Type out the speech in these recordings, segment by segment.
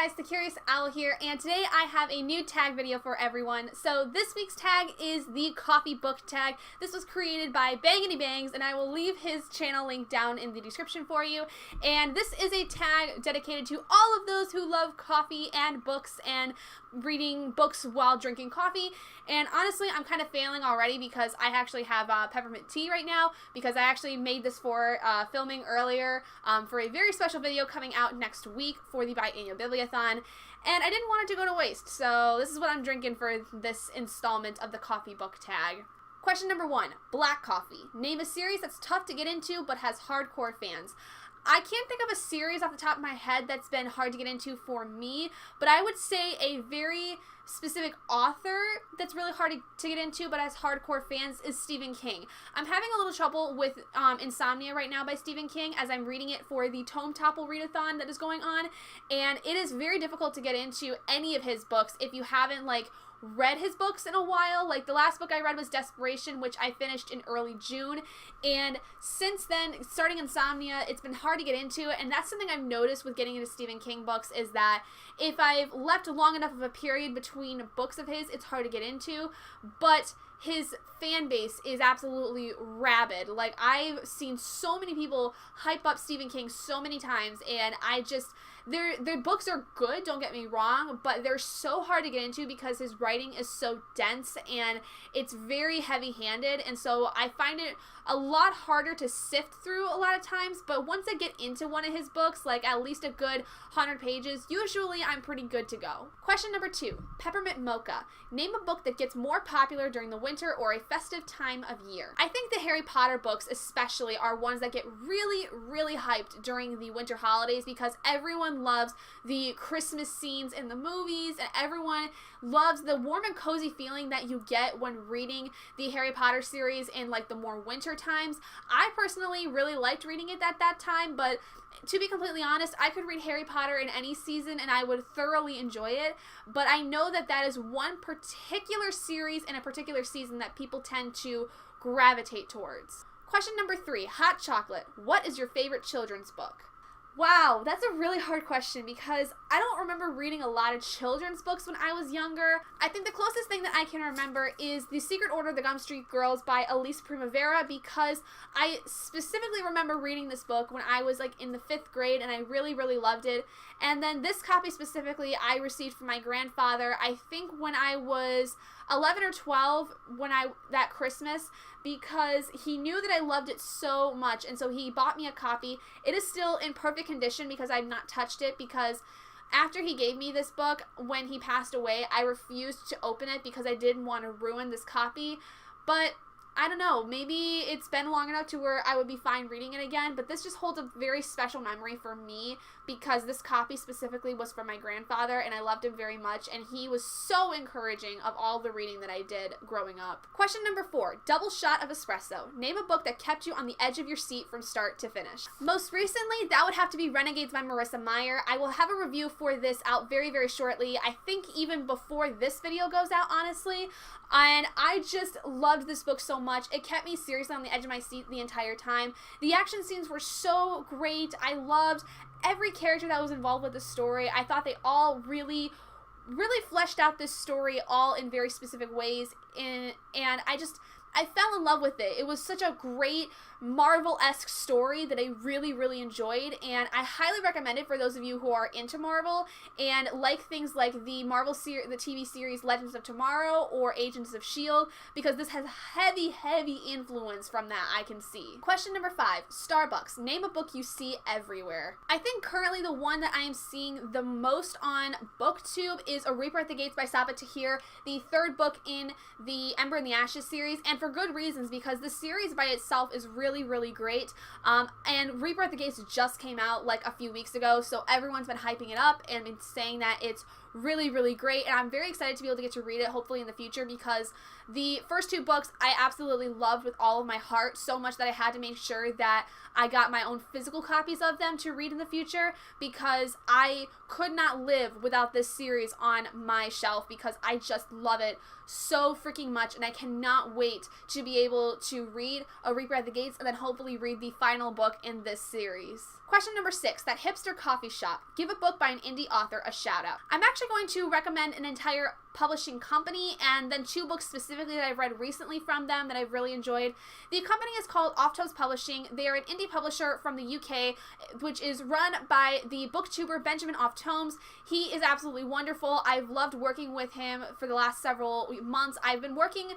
guys, the Curious Owl here, and today I have a new tag video for everyone. So this week's tag is the coffee book tag. This was created by Bangity Bangs, and I will leave his channel link down in the description for you. And this is a tag dedicated to all of those who love coffee and books and reading books while drinking coffee. And honestly, I'm kind of failing already because I actually have peppermint tea right now because I actually made this for filming earlier for a very special video coming out next week for the biannual bibliothon, and I didn't want it to go to waste, so this is what I'm drinking for this installment of the coffee book tag. Question number 1, black coffee. Name a series that's tough to get into but has hardcore fans. I can't think of a series off the top of my head that's been hard to get into for me, but I would say a very specific author that's really hard to get into but has hardcore fans is Stephen King. I'm having a little trouble with Insomnia right now by Stephen King as I'm reading it for the Tome Topple readathon that is going on, and it is very difficult to get into any of his books if you haven't read his books in a while. Like the last book I read was Desperation, which I finished in early June, and since then, starting Insomnia, it's been hard to get into, and that's something I've noticed with getting into Stephen King books is that if I've left long enough of a period between books of his, it's hard to get into, but his fan base is absolutely rabid. Like, I've seen so many people hype up Stephen King so many times, and I just, their books are good, don't get me wrong, but they're so hard to get into because his writing is so dense and it's very heavy-handed, and so I find it a lot harder to sift through a lot of times, but once I get into one of his books, like at least a good 100 pages, usually I'm pretty good to go. Question number 2, Peppermint Mocha. Name a book that gets more popular during the winter or a festive time of year. I think the Harry Potter books especially are ones that get really, really hyped during the winter holidays because everyone loves the Christmas scenes in the movies and everyone loves the warm and cozy feeling that you get when reading the Harry Potter series in like the more winter times. I personally really liked reading it at that time, but to be completely honest, I could read Harry Potter in any season and I would thoroughly enjoy it, but I know that that is one particular series in a particular season that people tend to gravitate towards. Question number 3, hot chocolate. What is your favorite children's book? Wow, that's a really hard question because I don't remember reading a lot of children's books when I was younger. I think the closest thing that I can remember is The Secret Order of the Gum Street Girls by Elise Primavera because I specifically remember reading this book when I was like in the 5th grade and I really, really loved it. And then this copy specifically I received from my grandfather, I think when I was 11 or 12 that Christmas, because he knew that I loved it so much, and so he bought me a copy. It is still in perfect condition because I've not touched it, because after he gave me this book, when he passed away, I refused to open it because I didn't want to ruin this copy. But I don't know, maybe it's been long enough to where I would be fine reading it again, but this just holds a very special memory for me because this copy specifically was from my grandfather and I loved him very much, and he was so encouraging of all the reading that I did growing up. Question number 4, double shot of espresso. Name a book that kept you on the edge of your seat from start to finish. Most recently, that would have to be Renegades by Marissa Meyer. I will have a review for this out very, very shortly. I think even before this video goes out, honestly. And I just loved this book so much. It kept me seriously on the edge of my seat the entire time. The action scenes were so great. I loved every character that was involved with the story. I thought they all really fleshed out this story all in very specific ways. And I fell in love with it. It was such a great Marvel-esque story that I really, really enjoyed, and I highly recommend it for those of you who are into Marvel and like things like the the TV series Legends of Tomorrow or Agents of S.H.I.E.L.D., because this has heavy, heavy influence from that, I can see. Question number 5, Starbucks. Name a book you see everywhere. I think currently the one that I am seeing the most on BookTube is A Reaper at the Gates by Sabaa Tahir, the 3rd book in the Ember and the Ashes series, and for good reasons because the series by itself is really, really great. And Reaper at the Gates just came out like a few weeks ago, so everyone's been hyping it up and been saying that it's really, really great, and I'm very excited to be able to get to read it, hopefully in the future, because the first 2 books I absolutely loved with all of my heart, so much that I had to make sure that I got my own physical copies of them to read in the future, because I could not live without this series on my shelf, because I just love it so freaking much, and I cannot wait to be able to read A Reaper at the Gates and then hopefully read the final book in this series. Question number 6, that hipster coffee shop. Give a book by an indie author a shout out. I'm actually going to recommend an entire publishing company and then 2 books specifically that I've read recently from them that I've really enjoyed. The company is called Off Toes Publishing. They are an indie publisher from the UK, which is run by the booktuber Benjamin Off Tomes. He is absolutely wonderful. I've loved working with him for the last several months. I've been working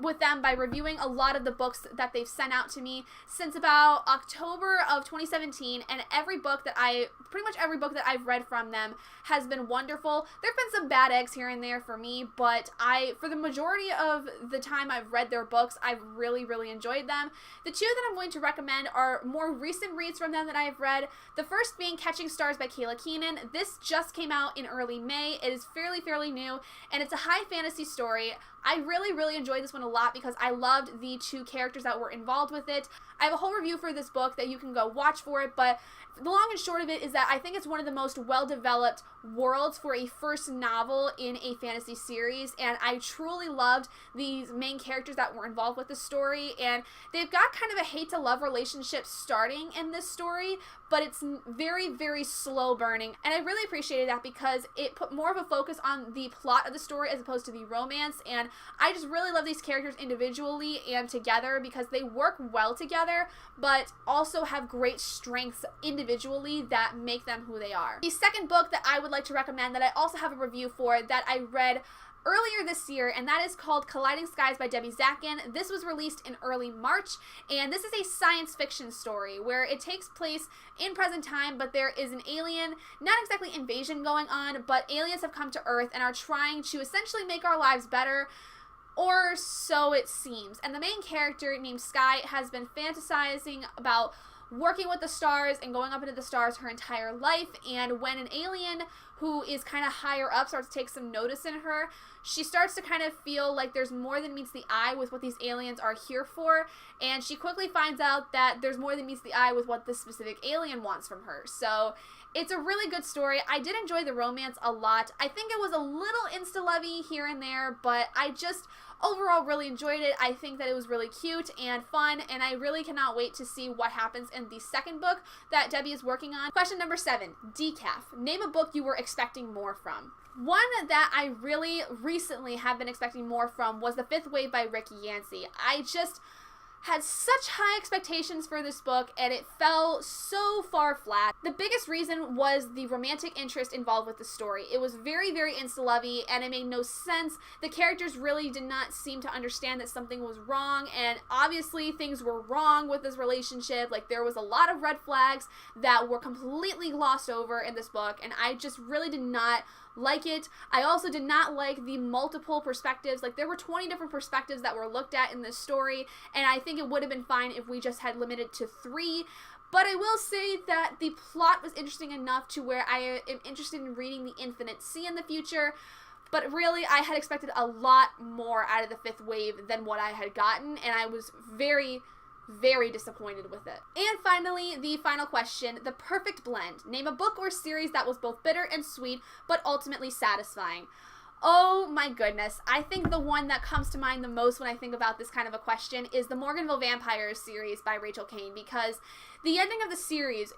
with them by reviewing a lot of the books that they've sent out to me since about October of 2017, and pretty much every book that I've read from them has been wonderful. There have been some bad eggs here and there for me, but for the majority of the time I've read their books, I've really, really enjoyed them. The 2 that I'm going to recommend are more recent reads from them that I've read. The first being Catching Stars by Kayla Keenan. This just came out in early May. It is fairly new, and it's a high fantasy story. I really, really enjoyed this one a lot because I loved the 2 characters that were involved with it. I have a whole review for this book that you can go watch for it, but the long and short of it is that I think it's one of the most well-developed worlds for a first novel in a fantasy series, and I truly loved these main characters that were involved with the story, and they've got kind of a hate-to-love relationship starting in this story, but it's very, very slow burning, and I really appreciated that because it put more of a focus on the plot of the story as opposed to the romance, and I just really love these characters individually and together because they work well together, but also have great strengths individually that make them who they are. The second book that I would like to recommend that I also have a review for that I read earlier this year, and that is called Colliding Skies by Debbie Zackin. This was released in early March, and this is a science fiction story where it takes place in present time, but there is an alien, not exactly invasion going on, but aliens have come to Earth and are trying to essentially make our lives better, or so it seems. And the main character, named Sky, has been fantasizing about working with the stars and going up into the stars her entire life, and when an alien who is kind of higher up starts to take some notice in her, she starts to kind of feel like there's more than meets the eye with what these aliens are here for, and she quickly finds out that there's more than meets the eye with what this specific alien wants from her. So it's a really good story. I did enjoy the romance a lot. I think it was a little insta-lovey here and there, but I just overall really enjoyed it. I think that it was really cute and fun, and I really cannot wait to see what happens in the second book that Debbie is working on. Question number 7, Decaf. Name a book you were expecting more from. One that I really recently have been expecting more from was The Fifth Wave by Ricky Yancey. I just had such high expectations for this book, and it fell so far flat. The biggest reason was the romantic interest involved with the story. It was very, very insta-lovey, and it made no sense. The characters really did not seem to understand that something was wrong, and obviously things were wrong with this relationship. Like, there was a lot of red flags that were completely glossed over in this book, and I just really did not like it. I also did not like the multiple perspectives. Like, there were 20 different perspectives that were looked at in this story, and I think it would have been fine if we just had limited to 3. But I will say that the plot was interesting enough to where I am interested in reading The Infinite Sea in the future. But really, I had expected a lot more out of The Fifth Wave than what I had gotten, and I was very, very disappointed with it. And finally, the final question, the perfect blend. Name a book or series that was both bitter and sweet, but ultimately satisfying. Oh my goodness. I think the one that comes to mind the most when I think about this kind of a question is the Morganville Vampires series by Rachel Kane, because the ending of the series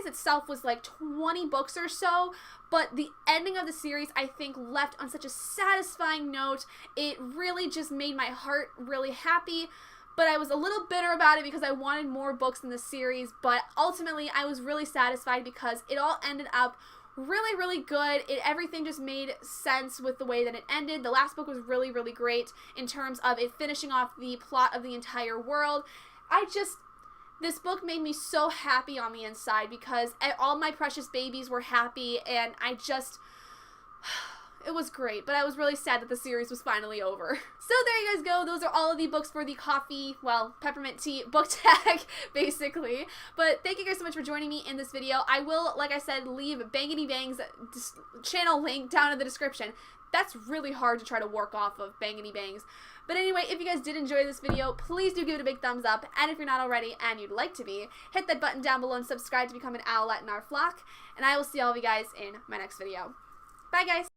itself was like 20 books or so, but the ending of the series I think left on such a satisfying note. It really just made my heart really happy. But I was a little bitter about it because I wanted more books in the series, but ultimately I was really satisfied because it all ended up really, really good. Everything just made sense with the way that it ended. The last book was really, really great in terms of it finishing off the plot of the entire world. This book made me so happy on the inside because all my precious babies were happy, and It was great, but I was really sad that the series was finally over. So there you guys go. Those are all of the books for the coffee, well, peppermint tea book tag, basically. But thank you guys so much for joining me in this video. I will, like I said, leave Bangity Bang's channel link down in the description. That's really hard to try to work off of Bangity Bangs. But anyway, if you guys did enjoy this video, please do give it a big thumbs up. And if you're not already and you'd like to be, hit that button down below and subscribe to become an owlet in our flock. And I will see all of you guys in my next video. Bye, guys.